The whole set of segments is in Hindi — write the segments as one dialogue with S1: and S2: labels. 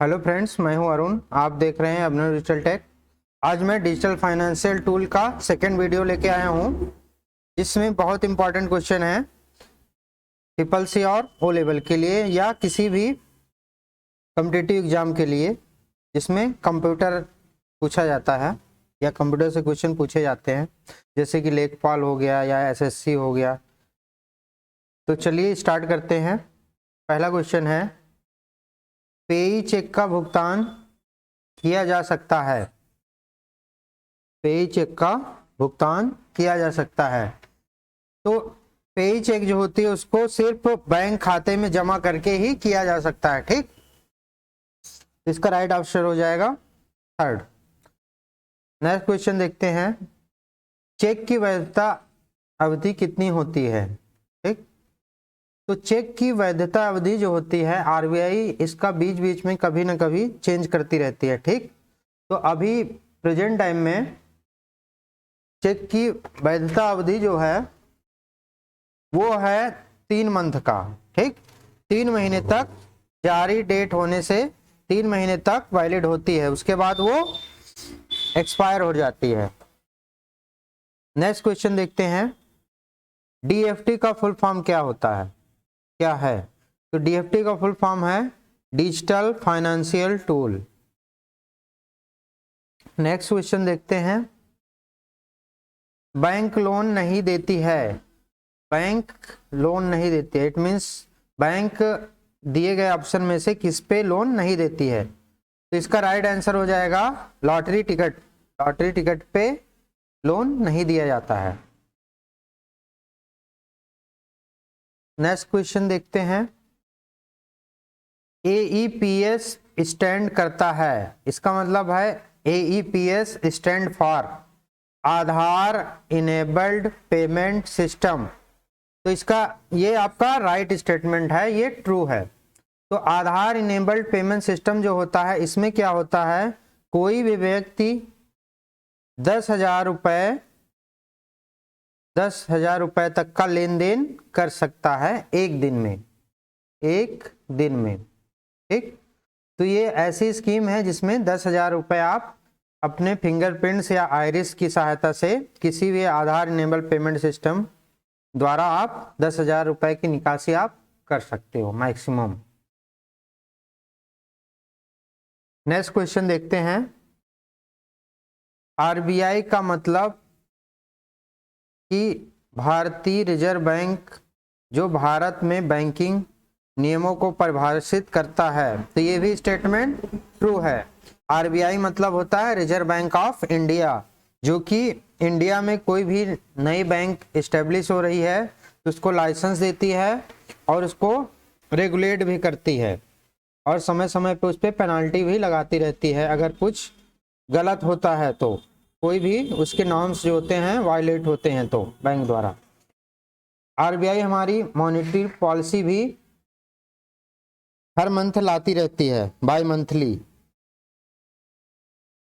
S1: हेलो फ्रेंड्स, मैं हूं अरुण। आप देख रहे हैं अभिनव डिजिटल टेक। आज मैं डिजिटल फाइनेंशियल टूल का सेकेंड वीडियो लेके आया हूं, जिसमें बहुत इंपॉर्टेंट क्वेश्चन है ट्रिपल सी और ओ लेवल के लिए या किसी भी कॉम्पिटिटिव एग्जाम के लिए, जिसमें कंप्यूटर पूछा जाता है या कंप्यूटर से क्वेश्चन पूछे जाते हैं, जैसे कि लेखपाल हो गया या एसएससी हो गया। तो चलिए स्टार्ट करते हैं। पहला क्वेश्चन है, पेई चेक का भुगतान किया जा सकता है। पेई चेक का भुगतान किया जा सकता है। तो पेई चेक जो होती है उसको सिर्फ बैंक खाते में जमा करके ही किया जा सकता है। ठीक, इसका राइट आंसर हो जाएगा थर्ड। नेक्स्ट क्वेश्चन देखते हैं, चेक की वैधता अवधि कितनी होती है। ठीक, तो चेक की वैधता अवधि जो होती है आरबीआई इसका बीच बीच में कभी ना कभी चेंज करती रहती है। ठीक, तो अभी प्रेजेंट टाइम में चेक की वैधता अवधि जो है वो है 3 मंथ का। ठीक, 3 महीने तक जारी डेट होने से 3 महीने तक वैलिड होती है, उसके बाद वो एक्सपायर हो जाती है। नेक्स्ट क्वेश्चन देखते हैं, डीएफटी का फुल फॉर्म क्या होता है, क्या है। तो डीएफटी का फुल फॉर्म है digital financial tool. Next question देखते हैं, बैंक लोन नहीं देती है। बैंक लोन नहीं देती है, इट मीन्स बैंक दिए गए ऑप्शन में से किस पे लोन नहीं देती है। तो इसका राइट आंसर हो जाएगा लॉटरी टिकट। लॉटरी टिकट पे लोन नहीं दिया जाता है। नेक्स्ट क्वेश्चन देखते हैं, एईपीएस स्टैंड करता है। इसका मतलब है AEPS stand for Aadhaar enabled payment system. तो इसका ये आपका राइट स्टेटमेंट है, ये ट्रू है। तो आधार इनेबल्ड पेमेंट सिस्टम जो होता है, इसमें क्या होता है, कोई भी व्यक्ति 10,000 रुपए तक का लेन देन कर सकता है एक दिन में। ठीक, तो ये ऐसी स्कीम है जिसमें 10,000 रुपए आप अपने फिंगरप्रिंट्स या आइरिस की सहायता से किसी भी आधार इनेबल्ड पेमेंट सिस्टम द्वारा आप 10,000 रुपए की निकासी आप कर सकते हो मैक्सिमम। नेक्स्ट क्वेश्चन देखते हैं, आरबीआई का मतलब कि भारतीय रिजर्व बैंक जो भारत में बैंकिंग नियमों को परिभाषित करता है। तो ये भी स्टेटमेंट ट्रू है। आरबीआई मतलब होता है रिजर्व बैंक ऑफ इंडिया, जो कि इंडिया में कोई भी नई बैंक इस्टेब्लिश हो रही है तो उसको लाइसेंस देती है और उसको रेगुलेट भी करती है, और समय समय पे उस पर पेनाल्टी भी लगाती रहती है अगर कुछ गलत होता है, तो कोई भी उसके नॉर्म्स जो होते हैं वायलेट होते हैं तो बैंक द्वारा। आरबीआई हमारी मॉनेटरी पॉलिसी भी हर मंथ लाती रहती है, बाई मंथली।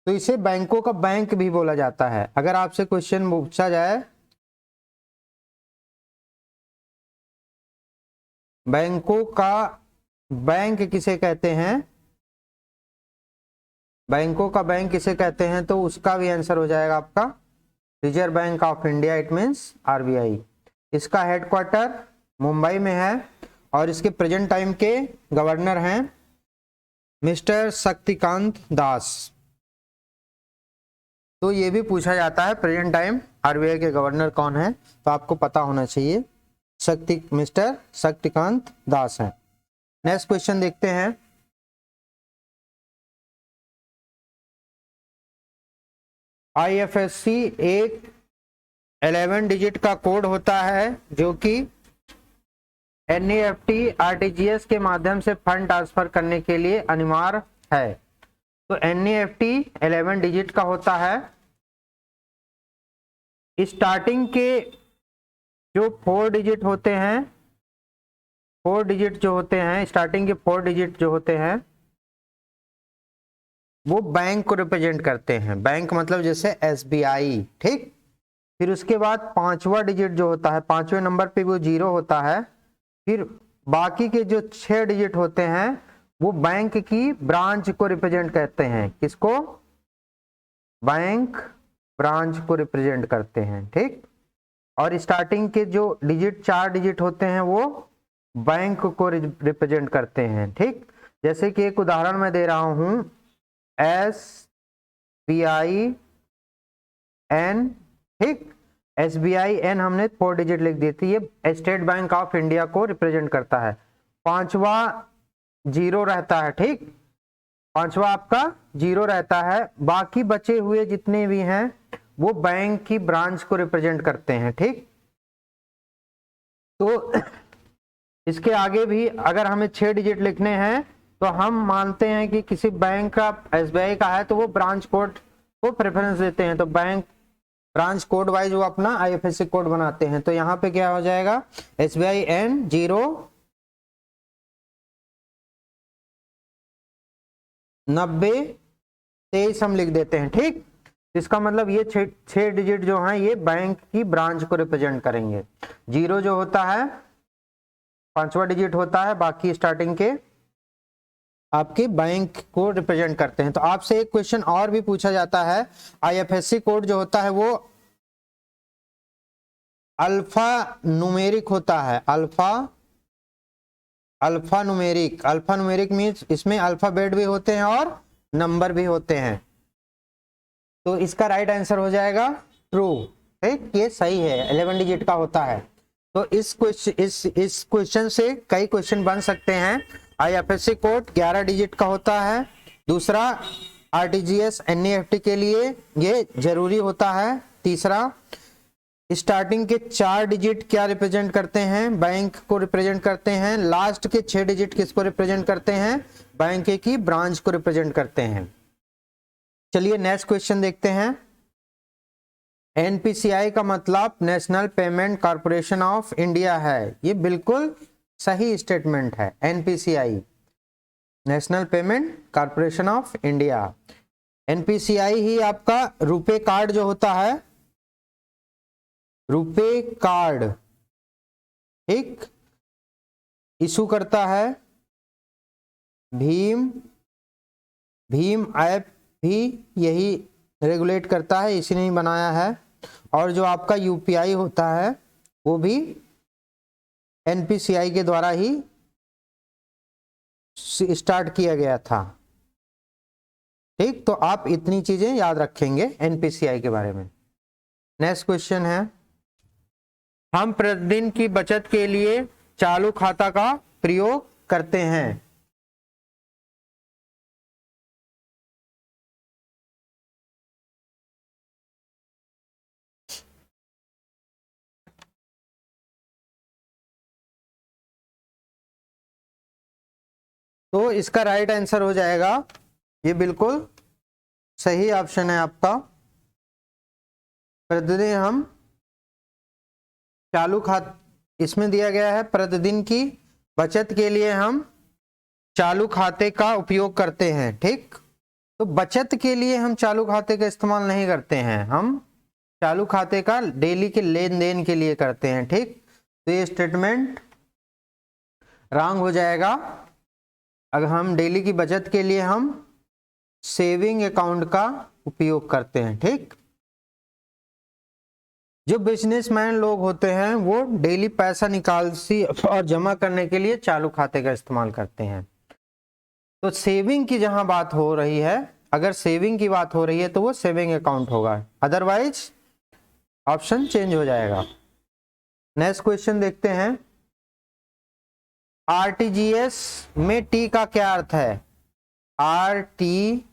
S1: तो इसे बैंकों का बैंक भी बोला जाता है। अगर आपसे क्वेश्चन पूछा जाए बैंकों का बैंक किसे कहते हैं, बैंकों का बैंक किसे कहते हैं, तो उसका भी आंसर हो जाएगा आपका reserve bank of India, it means RBI. इसका हेडक्वार्टर मुंबई में है और इसके प्रेजेंट टाइम के गवर्नर हैं मिस्टर शक्तिकांत दास। तो ये भी पूछा जाता है प्रेजेंट टाइम आरबीआई के गवर्नर कौन है, तो आपको पता होना चाहिए, मिस्टर शक्तिकांत दास हैं। नेक्स्ट क्वेश्चन देखते हैं, आईएफएससी एक 11 डिजिट का कोड होता है जो कि एनईएफटी आरटीजीएस के माध्यम से फंड ट्रांसफर करने के लिए अनिवार्य है। तो एनईएफटी 11 डिजिट का होता है। स्टार्टिंग के जो 4 डिजिट होते हैं, 4 डिजिट जो होते हैं, स्टार्टिंग के 4 डिजिट जो होते हैं वो बैंक को रिप्रेजेंट करते हैं। बैंक मतलब जैसे एसबीआई। ठीक, फिर उसके बाद 5वां डिजिट जो होता है, 5वें नंबर पे वो 0 होता है। फिर बाकी के जो 6 डिजिट होते हैं वो बैंक की ब्रांच को रिप्रेजेंट करते हैं। किसको? बैंक ब्रांच को रिप्रेजेंट करते हैं, ठीक। और स्टार्टिंग के जो डिजिट 4 डिजिट होते हैं वो बैंक को रिप्रेजेंट करते हैं, ठीक। जैसे कि एक उदाहरण मैं दे रहा हूं, SBI N, ठीक। SBI N हमने 4 डिजिट लिख दी थी, ये स्टेट बैंक ऑफ इंडिया को रिप्रेजेंट करता है। 5वां 0 रहता है, ठीक। 5वां आपका 0 रहता है, बाकी बचे हुए जितने भी हैं वो बैंक की ब्रांच को रिप्रेजेंट करते हैं, ठीक। तो इसके आगे भी अगर हमें 6 डिजिट लिखने हैं तो हम मानते हैं कि किसी बैंक का SBI का है तो वो ब्रांच कोड को प्रेफरेंस देते हैं, तो बैंक ब्रांच कोड वाइज वो अपना IFSC कोड बनाते हैं। तो यहाँ पे क्या हो जाएगा, SBI N 0 90 23 हम लिख देते हैं, ठीक। इसका मतलब ये 6 डिजिट जो हैं ये बैंक की ब्रांच को रिप्रेजेंट करेंगे। 0 जो होता है 5वां डिजिट होता है, बाकी स्टार्टिंग के आपके बैंक को रिप्रेजेंट करते हैं। तो आपसे एक क्वेश्चन और भी पूछा जाता है, IFSC कोड जो होता है वो अल्फा न्यूमेरिक होता है। अल्फा न्यूमेरिक मीन्स इसमें अल्फाबेट भी होते हैं और नंबर भी होते हैं। तो इसका राइट आंसर हो जाएगा ट्रू, ठीक। ये सही है, 11 डिजिट का होता है। तो इस क्वेश्चन से कई क्वेश्चन बन सकते हैं। IFSC कोड 11 डिजिट का होता है। दूसरा, RTGS NEFT के लिए ये जरूरी होता है। तीसरा, स्टार्टिंग के 4 डिजिट क्या रिप्रेजेंट करते हैं, बैंक को रिप्रेजेंट करते हैं। लास्ट के 6 डिजिट किसको रिप्रेजेंट करते हैं, बैंक की ब्रांच को रिप्रेजेंट करते हैं। चलिए नेक्स्ट क्वेश्चन देखते हैं। NPCI का मतलब national payment corporation of India है। ये बिल्कुल सही स्टेटमेंट है। NPCI national payment corporation of India. NPCI ही आपका रुपे कार्ड जो होता है, रुपे कार्ड, ठीक, इशू करता है। भीम ऐप भी यही रेगुलेट करता है, इसी ने ही बनाया है। और जो आपका UPI होता है वो भी NPCI के द्वारा ही स्टार्ट किया गया था, ठीक। तो आप इतनी चीजें याद रखेंगे NPCI के बारे में। नेक्स्ट क्वेश्चन है, हम प्रतिदिन की बचत के लिए चालू खाता का प्रयोग करते हैं। तो इसका राइट आंसर हो जाएगा, ये बिल्कुल सही ऑप्शन है आपका। प्रतिदिन हम चालू खाता, इसमें दिया गया है प्रतिदिन की बचत के लिए हम चालू खाते का उपयोग करते हैं, ठीक। तो बचत के लिए हम चालू खाते का इस्तेमाल नहीं करते हैं, हम चालू खाते का डेली के लेन देन के लिए करते हैं, ठीक। तो ये स्टेटमेंट रॉन्ग हो जाएगा। अगर हम डेली की बचत के लिए हम सेविंग अकाउंट का उपयोग करते हैं, ठीक। जो बिजनेसमैन लोग होते हैं वो डेली पैसा निकालसी और जमा करने के लिए चालू खाते का इस्तेमाल करते हैं। तो सेविंग की जहां बात हो रही है, अगर सेविंग की बात हो रही है तो वो सेविंग अकाउंट होगा, अदरवाइज ऑप्शन चेंज हो जाएगा। नेक्स्ट क्वेश्चन देखते हैं, RTGS में T का क्या अर्थ है, RTGS,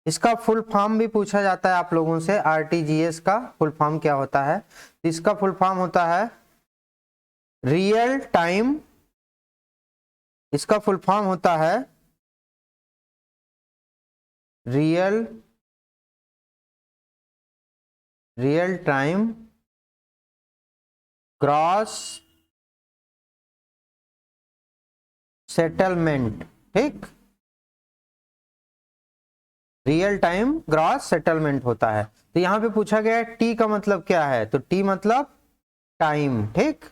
S1: इसका फुल फॉर्म भी पूछा जाता है आप लोगों से। RTGS का फुल फॉर्म क्या होता है, इसका फुल फॉर्म होता है रियल टाइम, इसका फुल फॉर्म होता है रियल टाइम ग्रॉस सेटलमेंट, ठीक। रियल टाइम ग्रॉस सेटलमेंट होता है। तो यहां पे पूछा गया है टी का मतलब क्या है, तो टी मतलब टाइम, ठीक।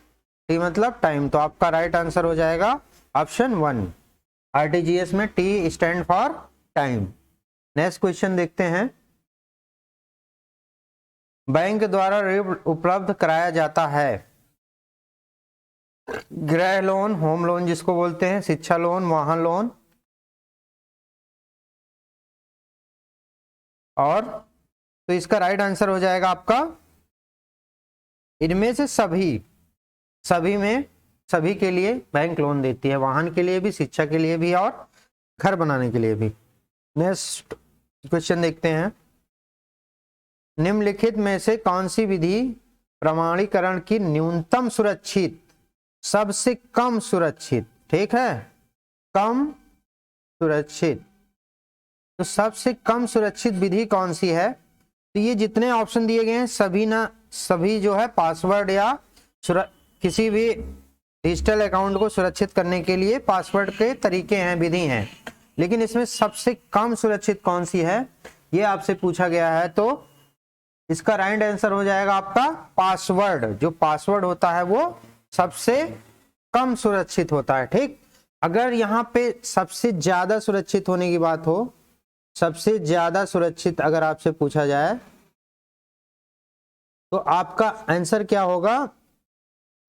S1: टी मतलब टाइम, तो आपका राइट आंसर हो जाएगा ऑप्शन 1। आरटीजीएस में T stand for time. Next question देखते हैं। बैंक द्वारा ऋण उपलब्ध कराया जाता है। गृह लोन, होम लोन जिसको बोलते हैं, शिक्षा लोन, वाहन लोन, और तो इसका राइट आंसर हो जाएगा आपका इनमें से सभी में सभी के लिए बैंक लोन देती है, वाहन के लिए भी, शिक्षा के लिए भी, और घर बनाने के लिए भी। नेक्स्ट क्वेश्चन देखते हैं। निम्नलिखित में से कौन सी विधि प्रमाणीकरण की न्यूनतम सुरक्षित, सबसे कम सुरक्षित, ठीक है, कम सुरक्षित, तो सबसे कम सुरक्षित विधि कौन सी है? तो ये जितने ऑप्शन दिए गए हैं सभी जो है पासवर्ड या किसी भी डिजिटल अकाउंट को सुरक्षित करने के लिए पासवर्ड के तरीके हैं, विधि हैं, लेकिन इसमें सबसे कम सुरक्षित कौन सी है ये आपसे पूछा गया है। तो इसका राइट आंसर हो जाएगा आपका पासवर्ड। जो पासवर्ड होता है वो सबसे कम सुरक्षित होता है, ठीक। अगर यहाँ पे सबसे ज्यादा सुरक्षित होने की बात हो, सबसे ज्यादा सुरक्षित अगर आपसे पूछा जाए तो आपका आंसर क्या होगा?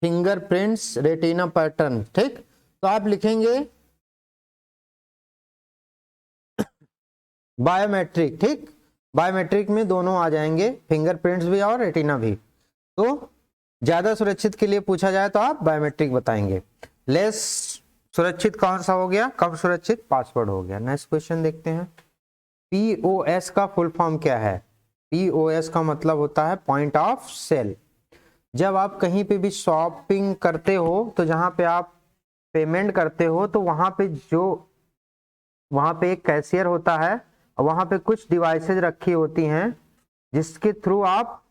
S1: फिंगरप्रिंट्स रेटिना पैटर्न, ठीक। तो आप लिखेंगे बायोमेट्रिक, ठीक। बायोमेट्रिक में दोनों आ जाएंगे, फिंगरप्रिंट्स भी और रेटिना भी। तो ज्यादा सुरक्षित के लिए पूछा जाए तो आप बायोमेट्रिक बताएंगे। लेस सुरक्षित कौन सा हो गया? कम सुरक्षित पासवर्ड हो गया। नेक्स्ट क्वेश्चन देखते हैं। पीओएस का फुल फॉर्म क्या है? पीओएस का मतलब होता है पॉइंट ऑफ सेल। जब आप कहीं पे भी शॉपिंग करते हो तो जहां पे आप पेमेंट करते हो तो वहां पे एक कैशियर होता है और वहां पे कुछ डिवाइसेज रखी होती हैं जिसके थ्रू आप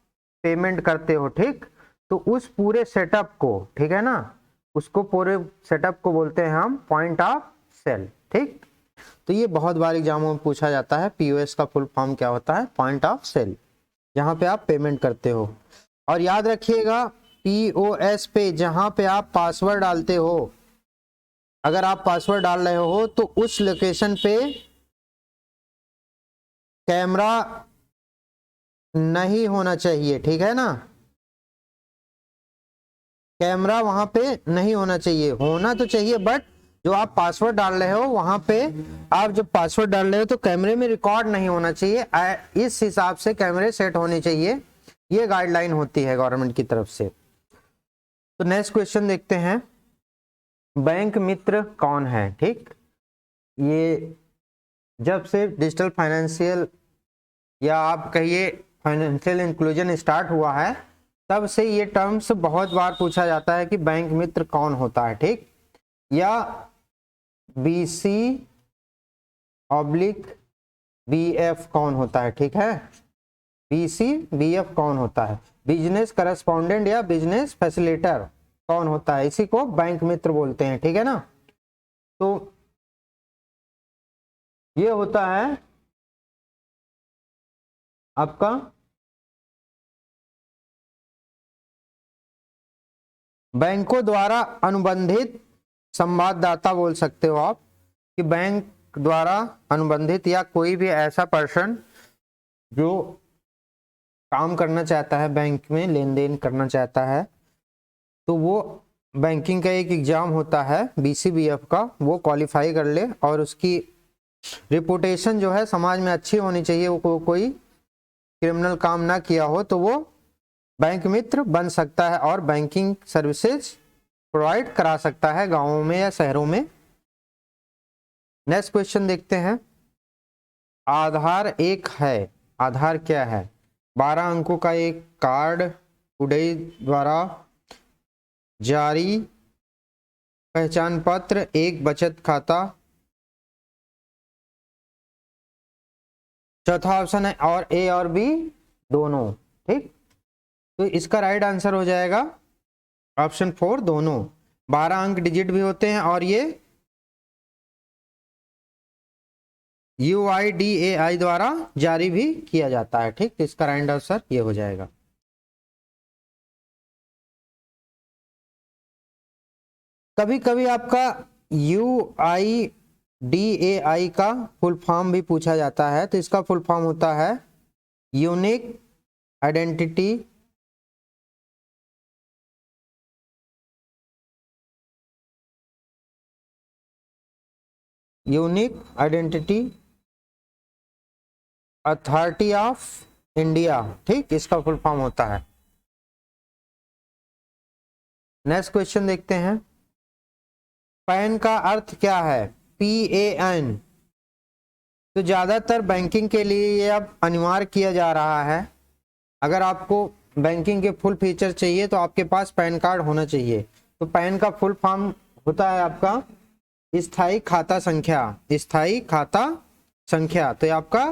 S1: पेमेंट करते हो, ठीक। तो उस पूरे सेटअप को, ठीक है ना, उसको पूरे सेटअप को बोलते हैं हम पॉइंट ऑफ सेल, ठीक। तो ये बहुत बार एग्जामों में पूछा जाता है, पीओएस का फुल फॉर्म क्या होता है? पॉइंट ऑफ सेल, जहां पे आप पेमेंट करते हो। और याद रखिएगा पीओएस पे जहां पे आप पासवर्ड डालते हो, अगर आप पासवर्ड डाल रहे हो तो उस लोकेशन पे कैमरा नहीं होना चाहिए, ठीक है ना। कैमरा वहां पे नहीं होना चाहिए, होना तो चाहिए बट जो आप पासवर्ड डाल रहे हो वहां पे आप जब पासवर्ड डाल रहे हो तो कैमरे में रिकॉर्ड नहीं होना चाहिए। इस हिसाब से कैमरे सेट होने चाहिए, ये गाइडलाइन होती है गवर्नमेंट की तरफ से। तो नेक्स्ट क्वेश्चन देखते हैं। बैंक मित्र कौन है? ठीक, ये जब से डिजिटल फाइनेंशियल या आप कहिए फाइनेंशियल इंक्लूजन स्टार्ट हुआ है तब से ये टर्म्स बहुत बार पूछा जाता है कि बैंक मित्र कौन होता है, ठीक, या बीसी ऑब्लिक बीएफ कौन होता है, ठीक है, बीसी बीएफ कौन होता है, बिजनेस करस्पॉन्डेंट या बिजनेस फैसिलिटेटर कौन होता है, इसी को बैंक मित्र बोलते हैं, ठीक है ना। तो ये होता है आपका बैंकों द्वारा अनुबंधित संवाददाता बोल सकते हो आप, कि बैंक द्वारा अनुबंधित या कोई भी ऐसा पर्सन जो काम करना चाहता है, बैंक में लेन देन करना चाहता है, तो वो बैंकिंग का एक एग्जाम होता है बीसीबीएफ का, वो क्वालिफाई कर ले और उसकी रिपुटेशन जो है समाज में अच्छी होनी चाहिए, वो कोई क्रिमिनल काम ना किया हो, तो वो बैंक मित्र बन सकता है और बैंकिंग सर्विसेज प्रोवाइड करा सकता है गांवों में या शहरों में। नेक्स्ट क्वेश्चन देखते हैं। आधार एक है, आधार क्या है? 12 अंकों का एक कार्ड उडई द्वारा जारी पहचान पत्र, एक बचत खाता, चौथा ऑप्शन है और ए और बी दोनों, ठीक। तो इसका राइट आंसर हो जाएगा ऑप्शन 4 दोनों। 12 अंक डिजिट भी होते हैं और ये UIDAI द्वारा जारी भी किया जाता है, ठीक। तो इसका राइट आंसर ये हो जाएगा। कभी कभी आपका UIDAI का फुल फॉर्म भी पूछा जाता है, तो इसका फुल फॉर्म होता है unique identity authority of India. ठीक, इसका फुल फॉर्म होता है। नेक्स्ट क्वेश्चन देखते हैं। पैन का अर्थ क्या है? PAN। तो ज्यादातर बैंकिंग के लिए ये अब अनिवार्य किया जा रहा है। अगर आपको बैंकिंग के फुल फीचर चाहिए तो आपके पास पैन कार्ड होना चाहिए। तो पैन का फुल फॉर्म होता है आपका स्थायी खाता संख्या। स्थायी खाता संख्या, तो ये आपका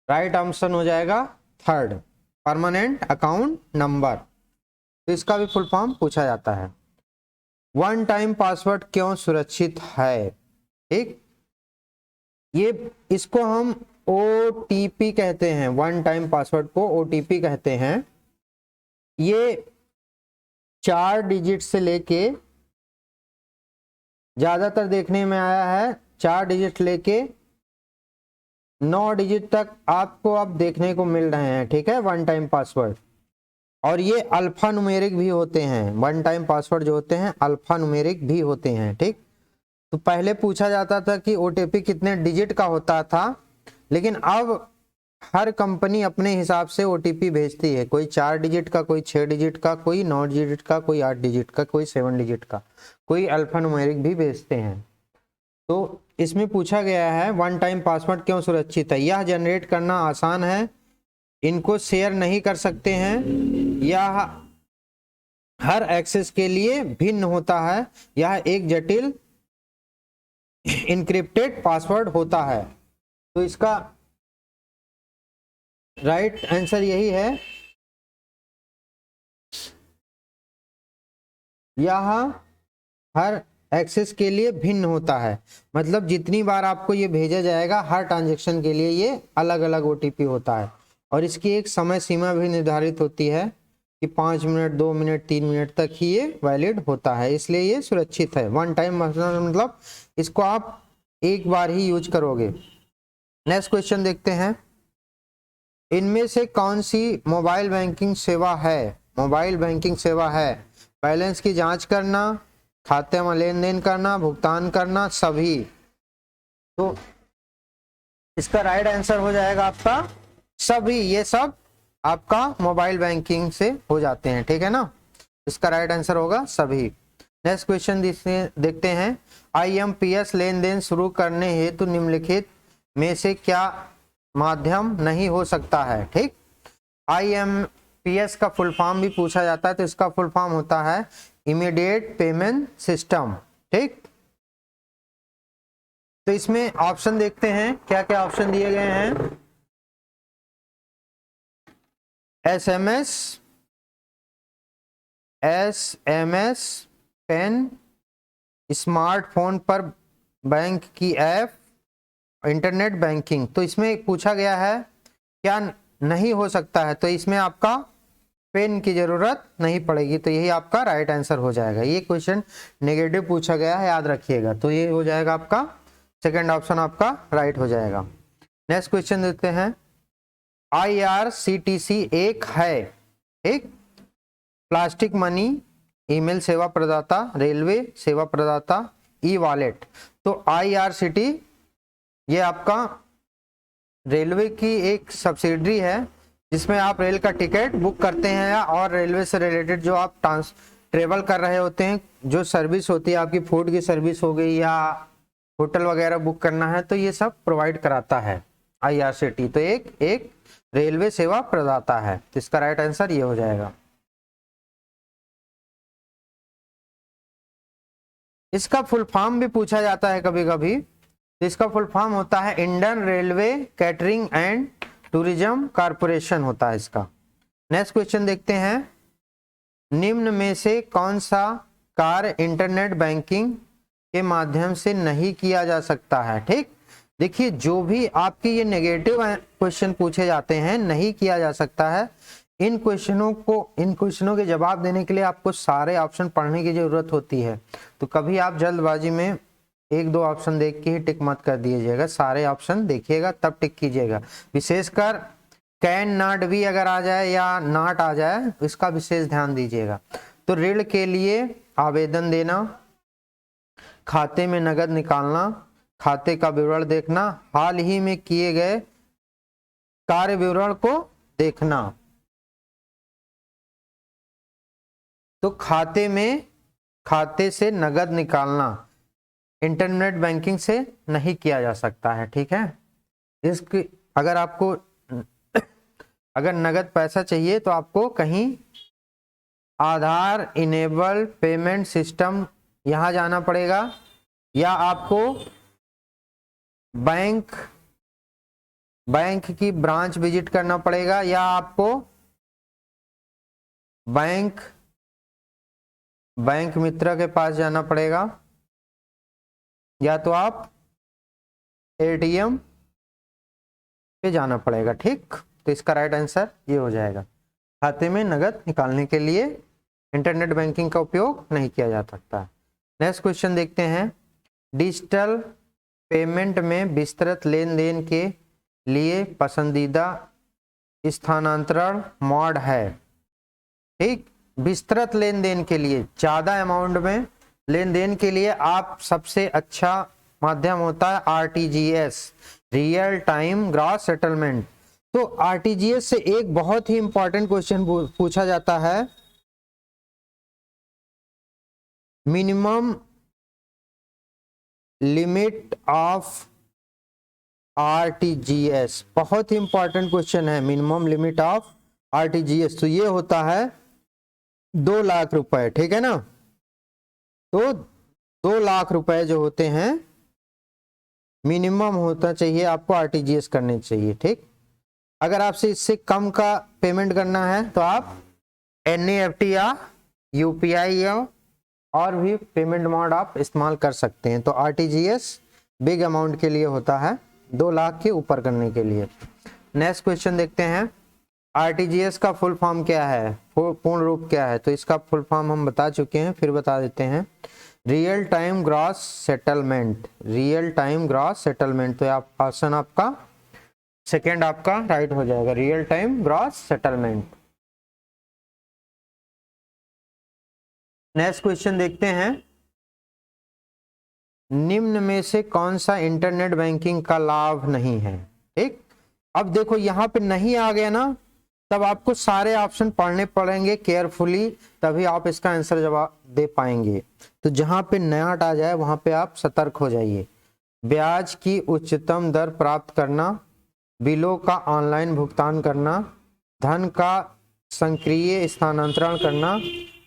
S1: राइट ऑप्शन हो जाएगा थर्ड, परमानेंट अकाउंट नंबर। तो इसका भी फुल फॉर्म पूछा जाता है। वन टाइम पासवर्ड क्यों सुरक्षित है? ठीक, ये इसको हम OTP कहते हैं। वन टाइम पासवर्ड को OTP कहते हैं। ये 4 डिजिट से लेके, ज्यादातर देखने में आया है 4 डिजिट लेके 9 डिजिट तक आपको अब देखने को मिल रहे हैं। ठीक है, वन टाइम पासवर्ड। और ये अल्फा न्यूमेरिक भी होते हैं। वन टाइम पासवर्ड जो होते हैं अल्फा न्यूमेरिक भी होते हैं। ठीक, तो पहले पूछा जाता था कि OTP कितने डिजिट का होता था, लेकिन अब हर कंपनी अपने हिसाब से OTP भेजती है। कोई 4 डिजिट का, कोई 6 डिजिट का, कोई 9 डिजिट का, कोई 8 डिजिट का, कोई 7 डिजिट का, कोई अल्फा न्यूमेरिक भी भेजते हैं। तो इसमें पूछा गया है वन टाइम पासवर्ड क्यों सुरक्षित है? यह जनरेट करना आसान है, इनको शेयर नहीं कर सकते हैं, यह हर एक्सेस के लिए भिन्न होता है, यह एक जटिल इनक्रिप्टेड पासवर्ड होता है। तो इसका राइट आंसर यही है, यह हर एक्सेस के लिए भिन्न होता है। मतलब जितनी बार आपको ये भेजा जाएगा, हर ट्रांजैक्शन के लिए ये अलग अलग OTP होता है। और इसकी एक समय सीमा भी निर्धारित होती है कि 5 मिनट, 2 मिनट, 3 मिनट तक ही ये वैलिड होता है, इसलिए ये सुरक्षित है। वन टाइम मतलब इसको आप एक बार ही यूज करोगे। नेक्स्ट क्वेश्चन देखते हैं। इनमें से कौन सी मोबाइल बैंकिंग सेवा है? मोबाइल बैंकिंग सेवा है बैलेंस की जांच करना, खाते में लेन देन करना, भुगतान करना, सभी। तो इसका राइट आंसर हो जाएगा आपका सभी। ये सब आपका मोबाइल बैंकिंग से हो जाते हैं। ठीक है ना, इसका राइट आंसर होगा सभी। नेक्स्ट क्वेश्चन देखते हैं। IMPS लेन देन शुरू करने हेतु निम्नलिखित में से क्या माध्यम नहीं हो सकता है? ठीक, IMPS का फुल फॉर्म भी पूछा जाता है, तो इसका फुल फॉर्म होता है इमीडिएट पेमेंट सिस्टम। ठीक, तो इसमें ऑप्शन देखते हैं क्या क्या ऑप्शन दिए गए हैं। SMS पेन, स्मार्टफोन पर बैंक की ऐप, इंटरनेट बैंकिंग। तो इसमें पूछा गया है क्या नहीं हो सकता है, तो इसमें आपका पेन की जरूरत नहीं पड़ेगी, तो यही आपका राइट आंसर हो जाएगा। ये क्वेश्चन नेगेटिव पूछा गया है, याद रखिएगा। तो ये हो जाएगा आपका सेकंड ऑप्शन आपका राइट हो जाएगा। नेक्स्ट क्वेश्चन देखते हैं। IRCTC एक है, ठीक, प्लास्टिक मनी, ईमेल सेवा प्रदाता, रेलवे सेवा प्रदाता, E-वॉलेट। तो IRCT ये आपका रेलवे की एक सब्सिडरी है, जिसमें आप रेल का टिकट बुक करते हैं और रेलवे से रिलेटेड जो आप ट्रेवल कर रहे होते हैं, जो सर्विस होती है आपकी, फूड की सर्विस हो गई या होटल वगैरह बुक करना है, तो ये सब प्रोवाइड कराता है IRCT। तो एक रेलवे सेवा प्रदाता है। तो इसका राइट आंसर ये हो जाएगा। इसका फुल फॉर्म भी पूछा जाता है कभी कभी, तो इसका फुल फॉर्म होता है Indian railway catering and tourism corporation होता है इसका। नेक्स्ट क्वेश्चन देखते हैं। निम्न में से कौन सा कार्य इंटरनेट बैंकिंग के माध्यम से नहीं किया जा सकता है? ठीक, देखिए जो भी आपके ये नेगेटिव क्वेश्चन पूछे जाते हैं, नहीं किया जा सकता है, इन क्वेश्चनों के जवाब देने के लिए आपको सारे ऑप्शन पढ़ने की जरूरत होती है। तो कभी आप जल्दबाजी में एक दो ऑप्शन देख के ही टिक मत कर दीजिएगा, सारे ऑप्शन देखिएगा तब टिक कीजिएगा। विशेषकर कैन नॉट भी अगर आ जाए या नॉट आ जाए इसका विशेष ध्यान दीजिएगा। तो ऋण के लिए आवेदन देना, खाते में नगद निकालना, खाते का विवरण देखना, हाल ही में किए गए कार्य विवरण को देखना। तो खाते से नगद निकालना इंटरनेट बैंकिंग से नहीं किया जा सकता है, ठीक है। इसकी अगर आपको अगर नगद पैसा चाहिए तो आपको कहीं आधार इनेबल पेमेंट सिस्टम यहां जाना पड़ेगा, या आपको बैंक की ब्रांच विजिट करना पड़ेगा, या आपको बैंक मित्र के पास जाना पड़ेगा, या तो आप एटीएम पे जाना पड़ेगा, ठीक। तो इसका राइट आंसर ये हो जाएगा। खाते में नगद निकालने के लिए इंटरनेट बैंकिंग का उपयोग नहीं किया जा सकता। नेक्स्ट क्वेश्चन देखते हैं। डिजिटल पेमेंट में विस्तृत लेन देन के लिए पसंदीदा स्थानांतरण मोड है, ठीक। विस्तृत लेन देन के लिए, ज्यादा अमाउंट में लेन देन के लिए आप सबसे अच्छा माध्यम होता है RTGS, real time gross settlement. तो आरटीजीएस से एक बहुत ही इंपॉर्टेंट क्वेश्चन पूछा जाता है, मिनिमम लिमिट ऑफ आरटीजीएस। बहुत ही इंपॉर्टेंट क्वेश्चन है, मिनिमम लिमिट ऑफ आरटीजीएस। तो ये होता है 2 लाख रुपए, ठीक है ना। तो 2 लाख रुपए जो होते हैं मिनिमम होता चाहिए आपको आरटीजीएस करने चाहिए, ठीक। अगर आपसे इससे कम का पेमेंट करना है तो आप एनईएफटी या यूपीआई या और भी पेमेंट मोड आप इस्तेमाल कर सकते हैं। तो आरटीजीएस बिग अमाउंट के लिए होता है, 2 लाख के ऊपर करने के लिए। नेक्स्ट क्वेश्चन देखते हैं। आरटीजीएस का फुल फॉर्म क्या है, पूर्ण रूप क्या है? तो इसका फुल फॉर्म हम बता चुके हैं, फिर बता देते हैं। Real time gross settlement, real time gross settlement. तो आप ऑप्शन आपका सेकेंड आपका राइट हो जाएगा, real time gross settlement. Next question देखते हैं। निम्न में से कौन सा इंटरनेट बैंकिंग का लाभ नहीं है, ठीक। अब देखो यहाँ पे नहीं आ गया ना, तब आपको सारे ऑप्शन पढ़ने पड़ेंगे केयरफुली, तभी आप इसका आंसर जवाब दे पाएंगे। तो जहां पे नयाट आ जाए वहां पे आप सतर्क हो जाइए। ब्याज की उच्चतम दर प्राप्त करना, बिलों का ऑनलाइन भुगतान करना, धन का सक्रिय स्थानांतरण करना,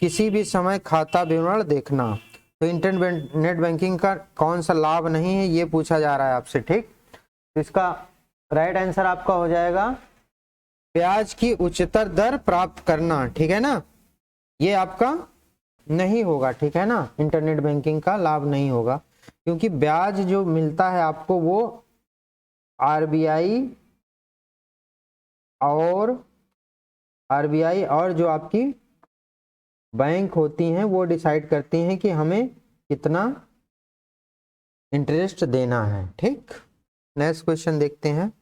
S1: किसी भी समय खाता विवरण देखना। तो इंटरनेट बैंकिंग का कौन सा लाभ नहीं है ये पूछा जा रहा है आपसे, ठीक। तो इसका राइट आंसर आपका हो जाएगा ब्याज की उच्चतर दर प्राप्त करना, ठीक है ना। ये आपका नहीं होगा, ठीक है ना, इंटरनेट बैंकिंग का लाभ नहीं होगा, क्योंकि ब्याज जो मिलता है आपको वो आरबीआई और जो आपकी बैंक होती हैं वो डिसाइड करती हैं कि हमें कितना इंटरेस्ट देना है, ठीक। नेक्स्ट क्वेश्चन देखते हैं।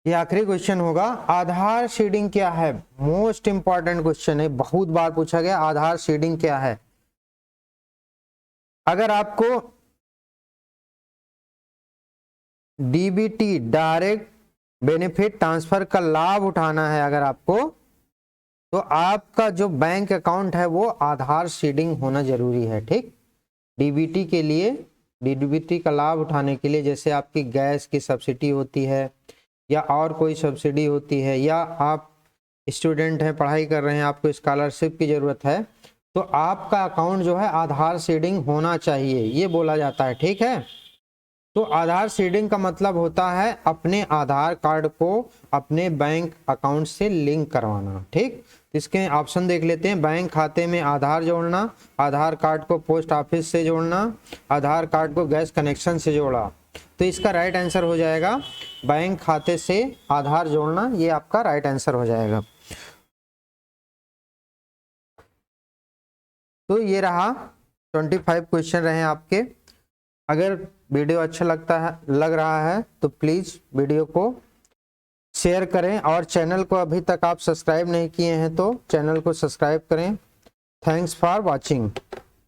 S1: ये आखिरी क्वेश्चन होगा। आधार सीडिंग क्या है? मोस्ट इंपॉर्टेंट क्वेश्चन है, बहुत बार पूछा गया। आधार सीडिंग क्या है? अगर आपको डीबीटी डायरेक्ट बेनिफिट ट्रांसफर का लाभ उठाना है अगर आपको, तो आपका जो बैंक अकाउंट है वो आधार सीडिंग होना जरूरी है, ठीक। डीबीटी के लिए, डीबीटी का लाभ उठाने के लिए, जैसे आपकी गैस की सब्सिडी होती है या और कोई सब्सिडी होती है, या आप स्टूडेंट हैं पढ़ाई कर रहे हैं आपको स्कॉलरशिप की ज़रूरत है, तो आपका अकाउंट जो है आधार सीडिंग होना चाहिए, ये बोला जाता है, ठीक है। तो आधार सीडिंग का मतलब होता है अपने आधार कार्ड को अपने बैंक अकाउंट से लिंक करवाना, ठीक। इसके ऑप्शन देख लेते हैं। बैंक खाते में आधार जोड़ना, आधार कार्ड को पोस्ट ऑफिस से जोड़ना, आधार कार्ड को गैस कनेक्शन से जोड़ा। तो इसका राइट आंसर हो जाएगा बैंक खाते से आधार जोड़ना, ये आपका राइट आंसर हो जाएगा। तो ये रहा 25 क्वेश्चन रहे आपके। अगर वीडियो अच्छा लग रहा है तो प्लीज़ वीडियो को शेयर करें और चैनल को अभी तक आप सब्सक्राइब नहीं किए हैं तो चैनल को सब्सक्राइब करें। Thanks for watching.